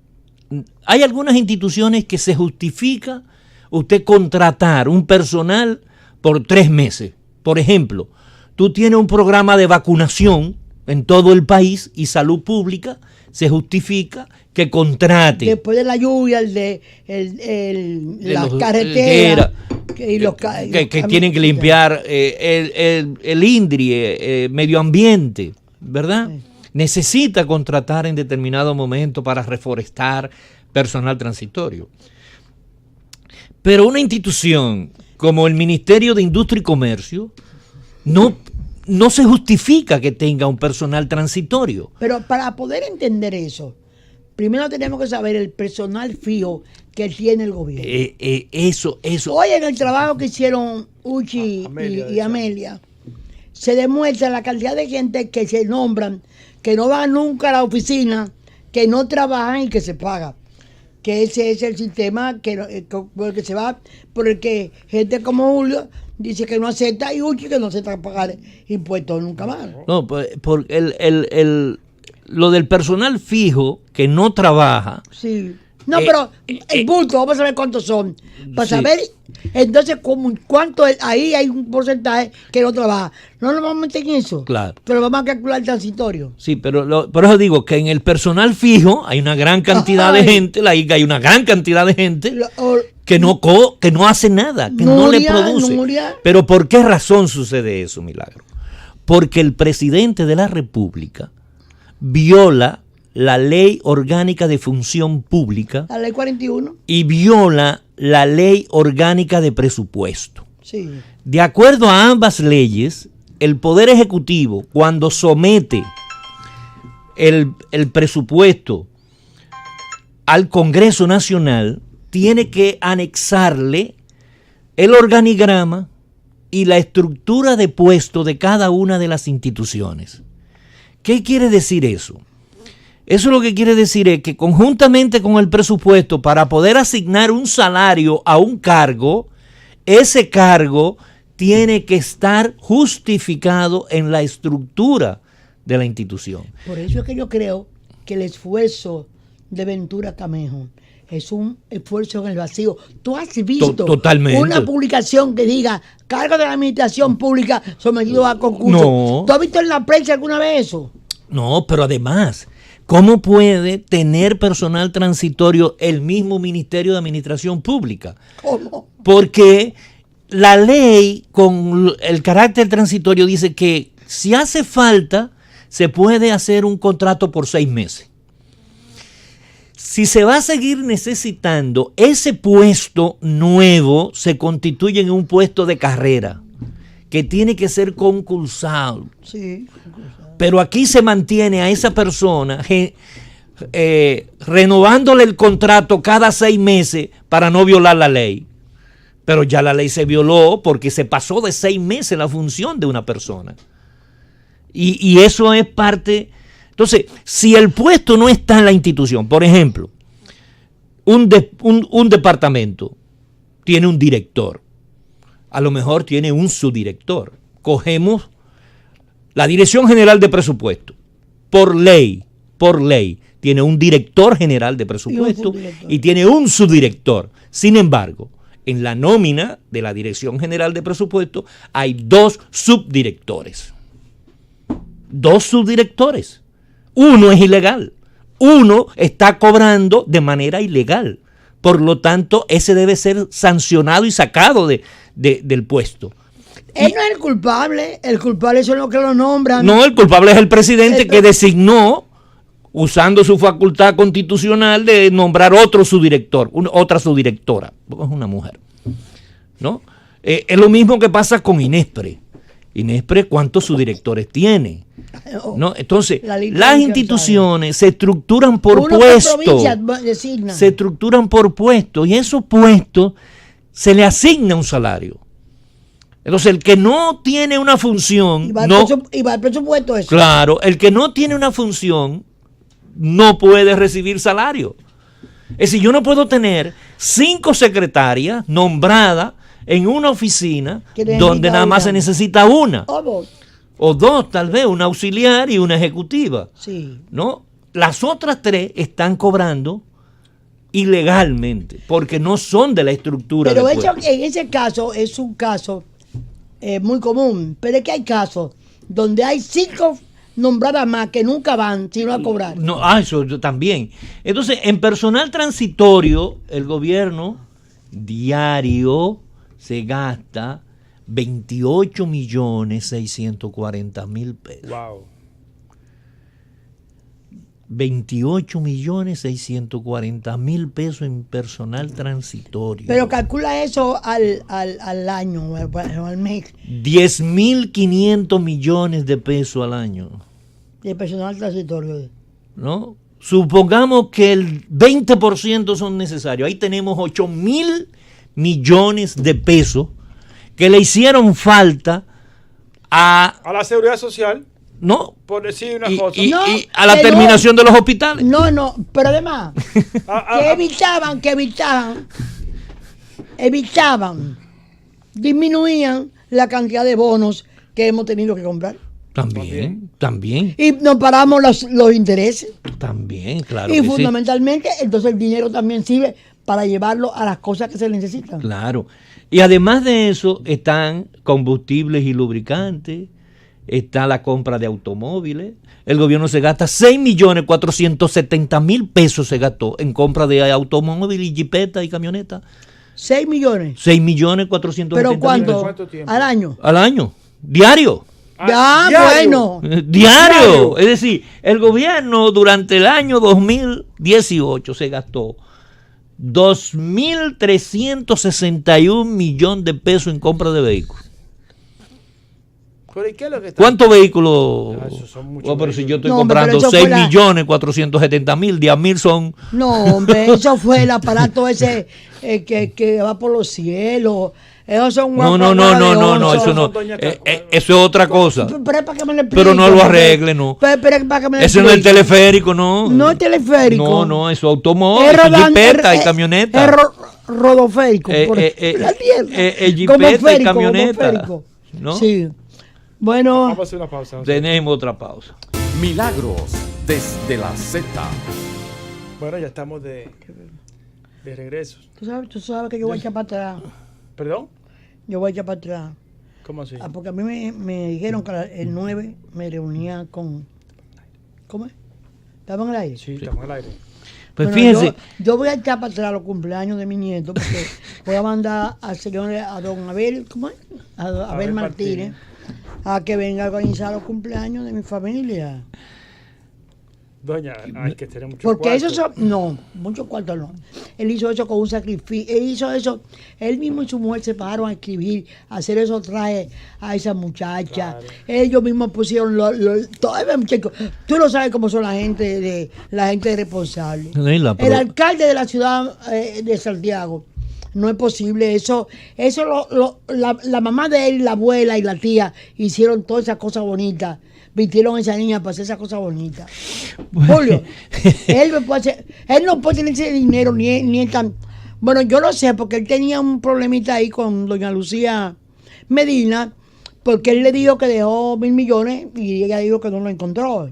hay algunas instituciones que se justifica usted contratar un personal por 3 meses. Por ejemplo, tú tienes un programa de vacunación en todo el país y salud pública, se justifica que contrate. Después de la lluvia, las carreteras. Que tienen que limpiar el INDRI, medio ambiente, ¿verdad? Sí. Necesita contratar en determinado momento para reforestar personal transitorio. Pero una institución como el Ministerio de Industria y Comercio no se justifica que tenga un personal transitorio. Pero para poder entender eso, primero tenemos que saber el personal fijo que tiene el gobierno. Eso. Hoy en el trabajo que hicieron Uchi y Amelia, se demuestra la cantidad de gente que se nombran, que no van nunca a la oficina, que no trabajan y que se pagan. Que ese es el sistema por el que se va, porque gente como Julio dice que no acepta y Uchi que no acepta pagar impuestos nunca más. No, lo del personal fijo que no trabaja, sí, No, pero el bulto, vamos a saber cuántos son. Para saber, entonces, cuánto ahí hay un porcentaje que no trabaja. No lo vamos a meter en eso. Claro. Pero vamos a calcular el transitorio. Sí, pero por eso digo que en el personal fijo hay una gran cantidad de gente, hay una gran cantidad de gente que no hace nada, que no le produce. Pero ¿por qué razón sucede eso, Milagro? Porque el presidente de la República viola la Ley Orgánica de Función Pública. La Ley 41. Y viola la Ley Orgánica de Presupuesto. Sí. De acuerdo a ambas leyes, el Poder Ejecutivo, cuando somete el presupuesto al Congreso Nacional, tiene que anexarle el organigrama y la estructura de puesto de cada una de las instituciones. ¿Qué quiere decir eso? Eso lo que quiere decir es que conjuntamente con el presupuesto, para poder asignar un salario a un cargo, ese cargo tiene que estar justificado en la estructura de la institución. Por eso es que yo creo que el esfuerzo de Ventura Camejo es un esfuerzo en el vacío. ¿Tú has visto Totalmente una publicación que diga cargo de la administración pública sometido a concurso? No. ¿Tú has visto en la prensa alguna vez eso? No, pero además, ¿cómo puede tener personal transitorio el mismo Ministerio de Administración Pública? ¿Cómo? Porque la ley con el carácter transitorio dice que si hace falta, se puede hacer un contrato por 6 meses. Si se va a seguir necesitando, ese puesto nuevo se constituye en un puesto de carrera que tiene que ser concursado. Sí. Pero aquí se mantiene a esa persona renovándole el contrato cada 6 meses para no violar la ley. Pero ya la ley se violó porque se pasó de 6 meses la función de una persona. Y eso es parte. Entonces, si el puesto no está en la institución, por ejemplo, un departamento tiene un director, a lo mejor tiene un subdirector. Cogemos la Dirección General de Presupuesto, por ley, tiene un director general de presupuesto y tiene un subdirector. Sin embargo, en la nómina de la Dirección General de Presupuesto hay 2 subdirectores. 2 subdirectores. Uno es ilegal. Uno está cobrando de manera ilegal. Por lo tanto, ese debe ser sancionado y sacado del puesto. Él no es el culpable son los que lo nombran. No, el culpable es el presidente que designó, usando su facultad constitucional, de nombrar otro subdirector, otra subdirectora. Es una mujer, ¿no? Es lo mismo que pasa con Inespre. Inespre, ¿cuántos subdirectores tiene? ¿No? Entonces, las instituciones se estructuran por puestos. Se estructuran por puestos y esos puestos se le asigna un salario. Entonces, el que no tiene una función. Y va el presupuesto eso. Claro, el que no tiene una función no puede recibir salario. Es decir, yo no puedo tener 5 secretarias nombradas en una oficina donde nada más se necesita una. O 2, tal vez, una auxiliar y una ejecutiva. Sí. ¿No? Las otras 3 están cobrando ilegalmente porque no son de la estructura. Pero en ese caso es un caso muy común. Pero es que hay casos donde hay 5 nombradas más que nunca van sino a cobrar. No, eso también. Entonces, en personal transitorio, el gobierno diario se gasta 28.640.000 pesos. Wow. 28.640.000 pesos en personal transitorio. Pero calcula eso al año o al mes. 10.500 millones de pesos al año. De personal transitorio. ¿No? Supongamos que el 20% son necesarios. Ahí tenemos 8.000 millones de pesos que le hicieron falta a la seguridad social, no, por decir una cosa. Y a la terminación de los hospitales. No, pero además, que evitaban, disminuían la cantidad de bonos que hemos tenido que comprar. También. Y nos paramos los intereses. También, claro. Y que fundamentalmente, entonces el dinero también sirve para llevarlo a las cosas que se necesitan. Claro. Y además de eso, están combustibles y lubricantes, está la compra de automóviles. El gobierno se gasta 6.470.000 pesos se gastó en compra de automóviles y jipetas y camionetas. 6 millones. 6.470.000. ¿Pero cuánto? ¿Cuánto tiempo? Al año. Al año. Diario. ¿Diario? Bueno. Diario. Es decir, el gobierno durante el año 2018 se gastó 2.361 millones de pesos en compra de vehículos. ¿Pero y qué es lo que está? ¿Cuántos vehículos? Esos son muchos Pero si yo estoy No, hombre, comprando pero eso fue 6.470.000, 10.000 son... No, hombre, eso fue el aparato ese que va por los cielos. Esos son No, eso no. Eso es otra cosa. Pero es para que me lo explique. Pero no lo arregle, no. Pero es para que me lo Eso no es el explique. teleférico, no. No es teleférico. No, eso es automóvil, Es jipeta y camioneta. Es rodoférico. ¿La entiendes? Como Jipeta y férico, camioneta. como férico. ¿No? Sí. Bueno, Vamos a hacer una pausa. Tenemos otra pausa. Milagros desde la Z. Bueno, ya estamos de regreso. tú sabes que yo voy a echar para atrás. ¿Perdón? Yo voy a echar para atrás. ¿Cómo así? Porque a mí me dijeron que el 9 me reunía con... ¿Cómo es? ¿Estaba en el aire? Sí, estamos al aire. Pues Bueno, fíjense, yo voy a echar para atrás los cumpleaños de mi nieto porque voy a mandar al señor, a don Abel, ¿cómo es? A Abel Martínez, a que venga a organizar los cumpleaños de mi familia. Doña, hay que tener mucho Porque cuarto. eso son, no, muchos cuartos no. Él hizo eso con un sacrificio, él hizo eso, él mismo y su mujer se pararon a escribir, a hacer esos trajes a esa muchacha. Claro. Ellos mismos pusieron todo, muchachos. Tú no sabes cómo son la gente responsable. El alcalde de la ciudad de Santiago. No es posible eso. La mamá de él, la abuela y la tía hicieron todas esas cosas bonitas. Vistieron a esa niña para hacer esas cosas bonitas. Julio, él no puede tener ese dinero ni tan. Bueno, yo lo sé porque él tenía un problemita ahí con doña Lucía Medina, porque él le dijo que dejó 1.000 millones y ella dijo que no lo encontró.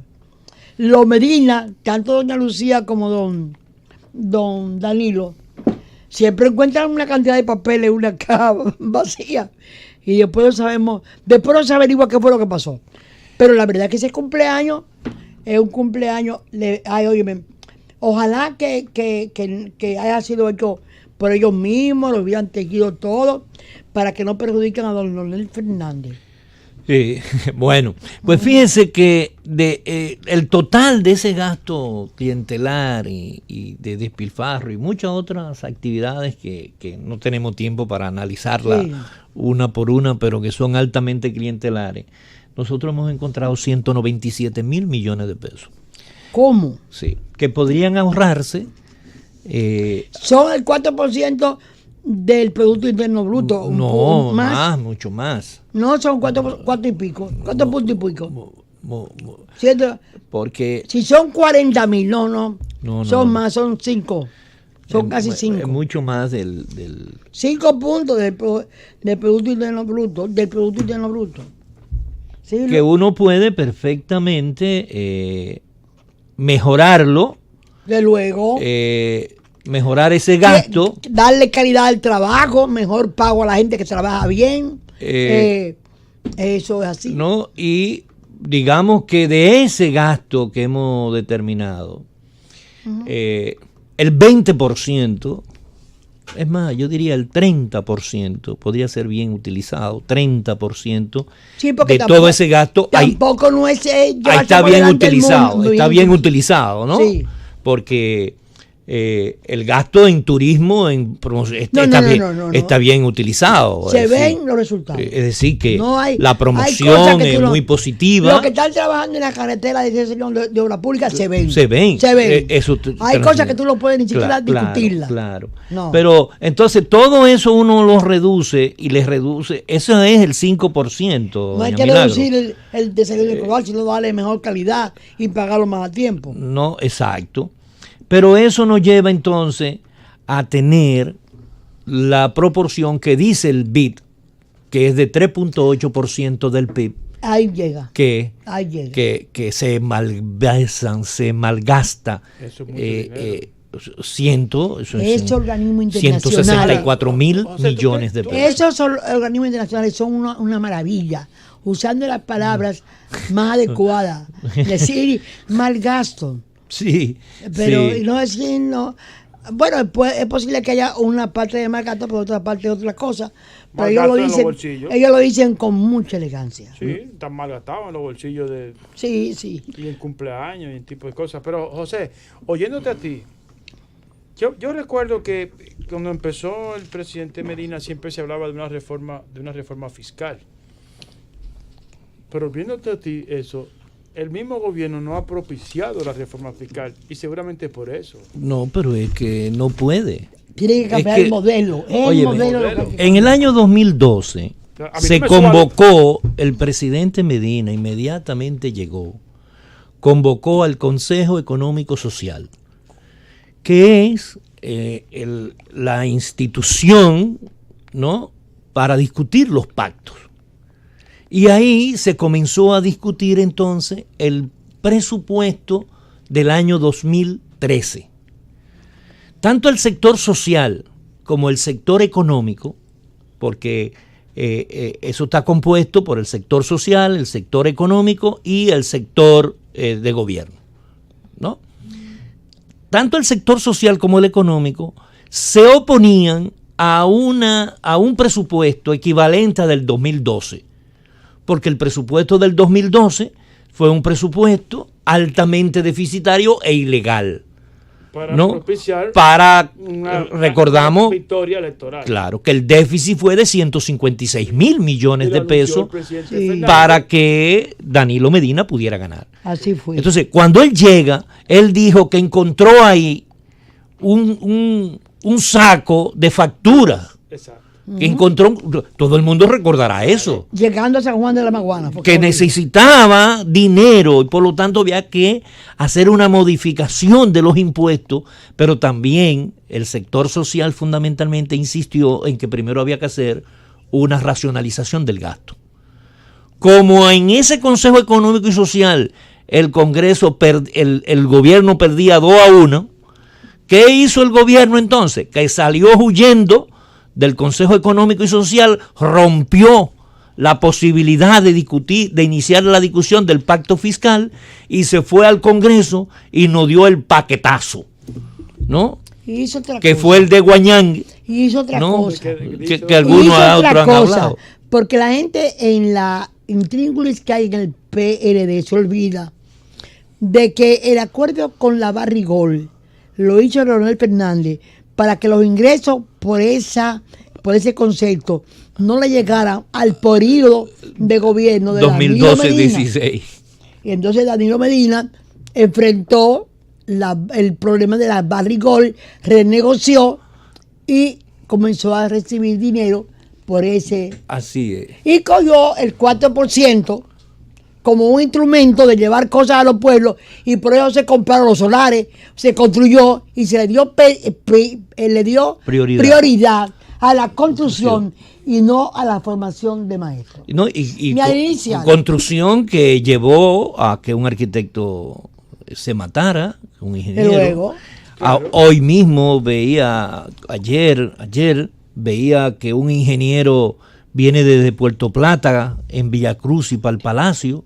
Los Medina, tanto doña Lucía como don Danilo, siempre encuentran una cantidad de papeles, una caja vacía. Y después no sabemos, después no se averigua qué fue lo que pasó. Pero la verdad es que ese cumpleaños es un cumpleaños, óyeme, ojalá que haya sido hecho por ellos mismos, lo hubieran tejido todo, para que no perjudiquen a don Leonel Fernández. Sí, bueno, pues fíjense que el total de ese gasto clientelar y de despilfarro y muchas otras actividades que no tenemos tiempo para analizarla Sí. una por una, pero que son altamente clientelares, nosotros hemos encontrado 197.000 millones de pesos. ¿Cómo? Sí, que podrían ahorrarse. Son el 4% del Producto Interno Bruto. un No, poco más, mucho más. No, son 4 y pico. 4 puntos y pico. Mo- ¿Cierto? Porque Si son 40.000, no. No, Son no. más, son 5. Son casi es 5. mucho más del 5 puntos del Producto Interno Bruto. Del Producto Interno Bruto. Sí, que uno puede perfectamente mejorarlo, de luego. mejorar ese gasto. Darle calidad al trabajo, mejor pago a la gente que trabaja bien. Eso es así. ¿No? Y digamos que de ese gasto que hemos determinado, el 20%, es más, yo diría el 30%, podría ser bien utilizado, 30% Sí, porque de tampoco- todo ese gasto. Tampoco no es. Ahí está bien utilizado, está bien utilizado, ¿no? Sí. Porque el gasto en turismo, en promoción, No, está bien utilizado. Se es decir, ven los resultados. Es decir, que No hay- la hay promoción cosas que es tú no- muy positiva. Los que están trabajando en la carretera de ese señor de obra pública se ven. Se ven. Eso Hay cosas que tú no puedes ni siquiera discutirlas. Claro. No. Pero entonces todo eso uno lo reduce y les reduce. Eso es el 5%. No hay doña que Milagro. reducir el desayuno escolar, sino darle mejor calidad y pagarlo más a tiempo. No, exacto. Pero eso nos lleva entonces a tener la proporción que dice el BID, que es de 3.8% del PIB, Ahí llega. que Ahí llega. que se malversan, se malgasta Eso es mucho dinero. Ese organismo internacional. 164 mil O sea, millones de pesos. Esos organismos internacionales son una maravilla, usando las palabras más adecuadas. Decir mal gasto, Sí, pero sí. no decir no. Bueno, pues, es posible que haya una parte de mal gasto, pero otra parte de otra cosa. Pero Mal gasto en los bolsillos. ellos lo dicen con mucha elegancia. Sí, están mal gastados en los bolsillos Sí, sí. y en cumpleaños y en tipo de cosas. Pero, José, oyéndote a ti, yo recuerdo que cuando empezó el presidente Medina siempre se hablaba de una reforma fiscal. Pero viéndote a ti eso, el mismo gobierno no ha propiciado la reforma fiscal y seguramente por eso. No, pero es que no puede. Tiene que cambiar que- el modelo. Óyeme, Lo que- En el año 2012 A mí se no me convocó, el presidente Medina inmediatamente llegó, convocó al Consejo Económico Social, que es la institución, ¿no?, para discutir los pactos. Y ahí se comenzó a discutir entonces el presupuesto del año 2013. Tanto el sector social como el sector económico, porque eso está compuesto por el sector social, el sector económico y el sector de gobierno, ¿no? Tanto el sector social como el económico se oponían a un presupuesto equivalente al del 2012, porque el presupuesto del 2012 fue un presupuesto altamente deficitario e ilegal. Para ¿no? propiciar recordamos, una victoria electoral. claro, que el déficit fue de 156 mil millones Y lo de anunció pesos el presidente Sí. Fernández. para que Danilo Medina pudiera ganar. Así fue. Entonces, cuando él llega, él dijo que encontró ahí un saco de facturas. Exacto. Que encontró, todo el mundo recordará eso, Llegando a San Juan de la Maguana. fue que horrible. necesitaba dinero y por lo tanto había que hacer una modificación de los impuestos, pero también el sector social fundamentalmente insistió en que primero había que hacer una racionalización del gasto. Como en ese Consejo Económico y Social el Congreso, el gobierno perdía 2-1, ¿qué hizo el gobierno entonces? Que salió huyendo del Consejo Económico y Social, rompió la posibilidad de discutir, de iniciar la discusión del pacto fiscal y se fue al Congreso y nos dio el paquetazo, ¿no? Y hizo otra Que cosa. fue el de Guañán, Y hizo otra ¿no? cosa. Que algunos Hizo otra otros han cosa, hablado. porque la gente en la intríngulis que hay en el PLD se olvida de que el acuerdo con la Barrigol lo hizo Leonel Fernández para que los ingresos por ese concepto no le llegaran al periodo de gobierno de Danilo Medina. 2012-16. Y entonces Danilo Medina enfrentó el problema de la Barrigol, renegoció y comenzó a recibir dinero por ese. Así es. Y cogió el 4% como un instrumento de llevar cosas a los pueblos y por eso se compraron los solares, se construyó y se le dio, prioridad a la construcción y no a la formación de maestros. ¿No? Y Ni al inicial. construcción que llevó a que un arquitecto se matara, un ingeniero. Y luego, Hoy mismo veía, ayer veía que un ingeniero viene desde Puerto Plata, en Villacruz y para el Palacio,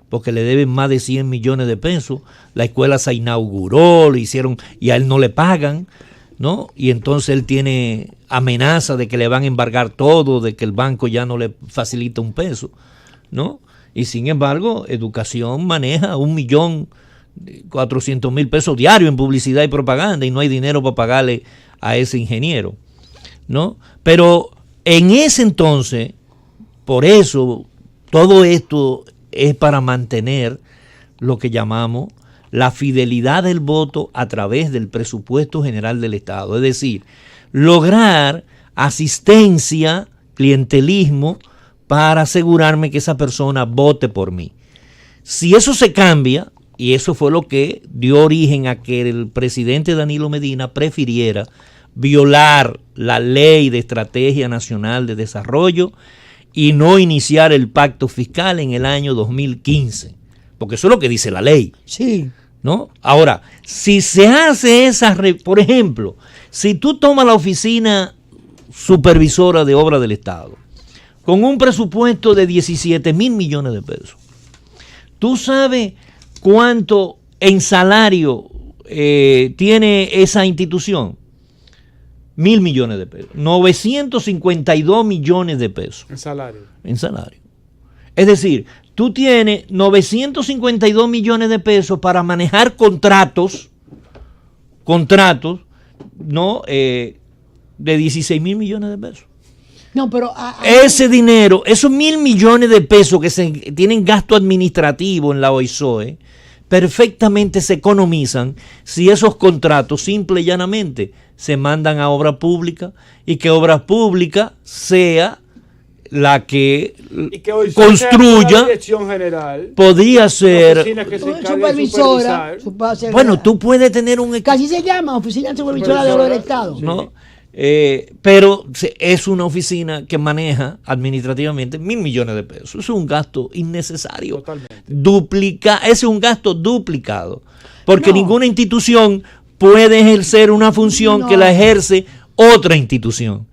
porque le deben más de 100 millones de pesos. La escuela se inauguró, le hicieron, y a él no le pagan, ¿no? Y entonces él tiene amenaza de que le van a embargar todo, de que el banco ya no le facilita un peso, ¿no? Y sin embargo, Educación maneja 1.400.000 pesos diarios en publicidad y propaganda y no hay dinero para pagarle a ese ingeniero, ¿no? Pero en ese entonces, por eso, todo esto es para mantener lo que llamamos la fidelidad del voto a través del presupuesto general del Estado. Es decir, lograr asistencia, clientelismo, para asegurarme que esa persona vote por mí. Si eso se cambia, y eso fue lo que dio origen a que el presidente Danilo Medina prefiriera violar la Ley de Estrategia Nacional de Desarrollo y no iniciar el pacto fiscal en el año 2015, porque eso es lo que dice la ley. Sí. ¿No? Ahora, si se hace por ejemplo, si tú tomas la oficina supervisora de obra del Estado con un presupuesto de 17 mil millones de pesos, ¿tú sabes cuánto en salario tiene esa institución? 1.000 millones de pesos, 952 millones de pesos. En salario. En salario. Es decir, tú tienes 952 millones de pesos para manejar contratos, ¿no? De 16 mil millones de pesos. No, pero ese dinero, esos 1.000 millones de pesos que tienen gasto administrativo en la OISOE, perfectamente se economizan si esos contratos simple y llanamente se mandan a obra pública y que obra pública sea la que construya. Dirección general, podría ser supervisora. Bueno, tú puedes tener casi se llama oficina supervisora de obra del Estado. Sí. ¿No? Pero es una oficina que maneja administrativamente 1.000 millones de pesos. Eso es un gasto innecesario. Totalmente. Ese es un gasto duplicado. Porque ninguna institución puede ejercer una función que la ejerce otra institución.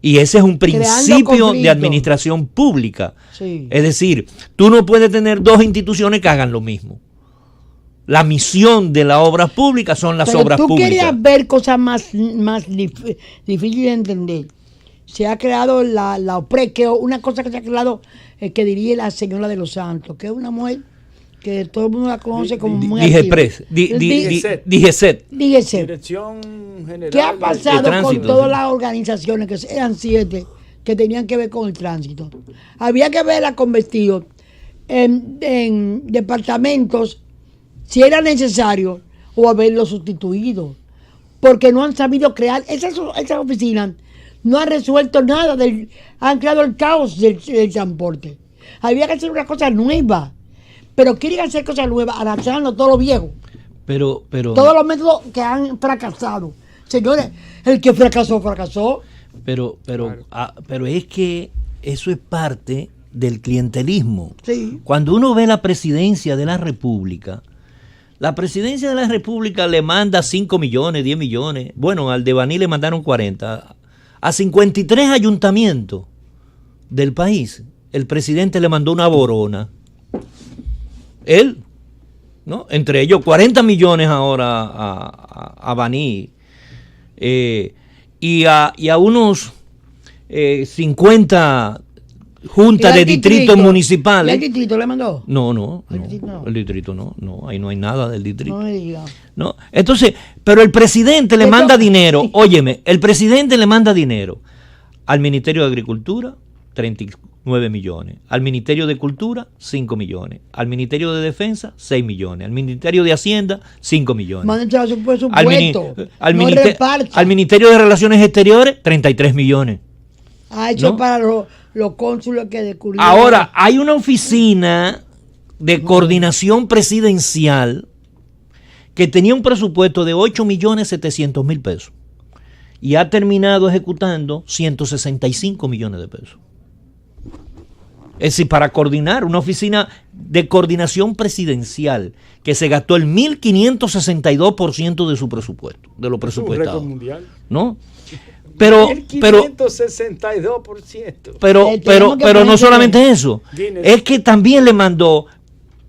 Y ese es un principio de administración pública. Sí. Es decir, tú no puedes tener dos instituciones que hagan lo mismo. La misión de las obras públicas son las obras públicas. Tú querías ver cosas más difíciles de entender. Se ha creado la OPRE, que una cosa que se ha creado que dirige la señora de los Santos, que es una mujer que todo el mundo la conoce como muy DGPRES, DGCET. Dirección General. ¿Qué ha pasado con todas las organizaciones, que eran 7, que tenían que ver con el tránsito? Había que verla convertido en departamentos, si era necesario, o haberlo sustituido, porque no han sabido crear, esas oficinas no han resuelto nada, han creado el caos del transporte. Había que hacer una cosa nueva, pero quieren hacer cosas nuevas, arrastrando todo lo viejo. Pero todos los métodos que han fracasado. Señores, el que fracasó. Pero es que eso es parte del clientelismo. Sí. Cuando uno ve la presidencia de la República le manda 5 millones, 10 millones. Bueno, al de Baní le mandaron 40. A 53 ayuntamientos del país, el presidente le mandó una borona. Él, ¿no? Entre ellos 40 millones ahora a Baní. Y a unos 50 juntas de distritos municipales. ¿El distrito le mandó? No. El distrito no, ahí no hay nada del distrito. No me diga. ¿No? Entonces, pero el presidente le manda dinero, óyeme, el presidente le manda dinero al Ministerio de Agricultura, 39 millones, al Ministerio de Cultura, 5 millones, al Ministerio de Defensa, 6 millones, al Ministerio de Hacienda, 5 millones. Mándense su presupuesto, al Ministerio de Relaciones Exteriores, 33 millones. Ha hecho, ¿no?, para los cónsules que descubrieron. Ahora, hay una oficina de coordinación presidencial que tenía un presupuesto de 8.700.000 pesos y ha terminado ejecutando 165 millones de pesos. Es decir, para coordinar una oficina de coordinación presidencial que se gastó el 1.562% de su presupuesto, de lo presupuestado. Es un récord mundial. ¿No? Pero 1.562%. Pero no solamente eso, es que también le mandó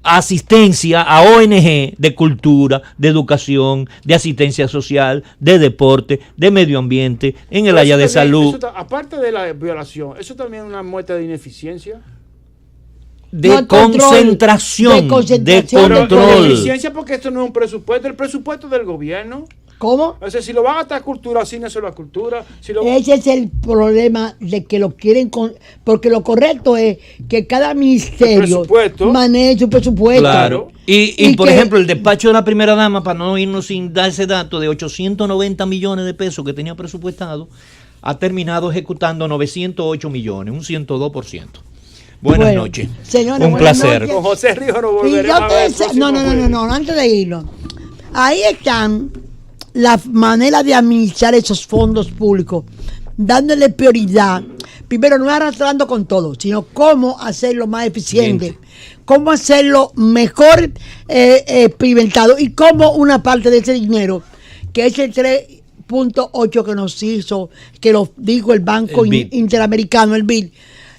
asistencia a ONG de cultura, de educación, de asistencia social, de deporte, de medio ambiente, en el área de salud. Aparte de la violación, ¿eso también es una muestra de ineficiencia? De concentración, de control. De eficiencia, porque esto no es un presupuesto, el presupuesto del gobierno. ¿Cómo? O sea, si lo van a gastar a cultura, asígnaselo a cultura. Ese es el problema de que lo quieren, porque lo correcto es que cada ministerio maneje su presupuesto. Claro. Y por ejemplo, el despacho de la primera dama, para no irnos sin dar ese dato, de 890 millones de pesos que tenía presupuestado, ha terminado ejecutando 908 millones, un 102%. Buenas noches. Señores, un placer. Con José Ríos nos volveremos a ver. No, antes de irnos. Ahí están la manera de administrar esos fondos públicos, dándole prioridad. primero no es arrastrando con todo, sino cómo hacerlo más eficiente, cómo hacerlo mejor experimentado y cómo una parte de ese dinero, que es el 3.8 que nos hizo, que lo dijo el Banco Interamericano, el BID,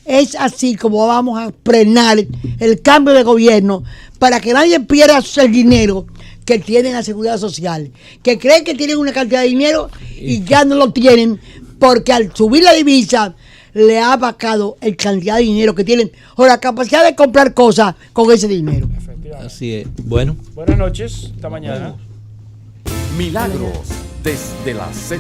es así como vamos a frenar el cambio de gobierno para que nadie pierda el dinero que tienen la seguridad social, que creen que tienen una cantidad de dinero y ya no lo tienen porque al subir la divisa le ha bajado el cantidad de dinero que tienen o la capacidad de comprar cosas con ese dinero. Así es. Bueno. Buenas noches, hasta mañana. Milagros desde la Z.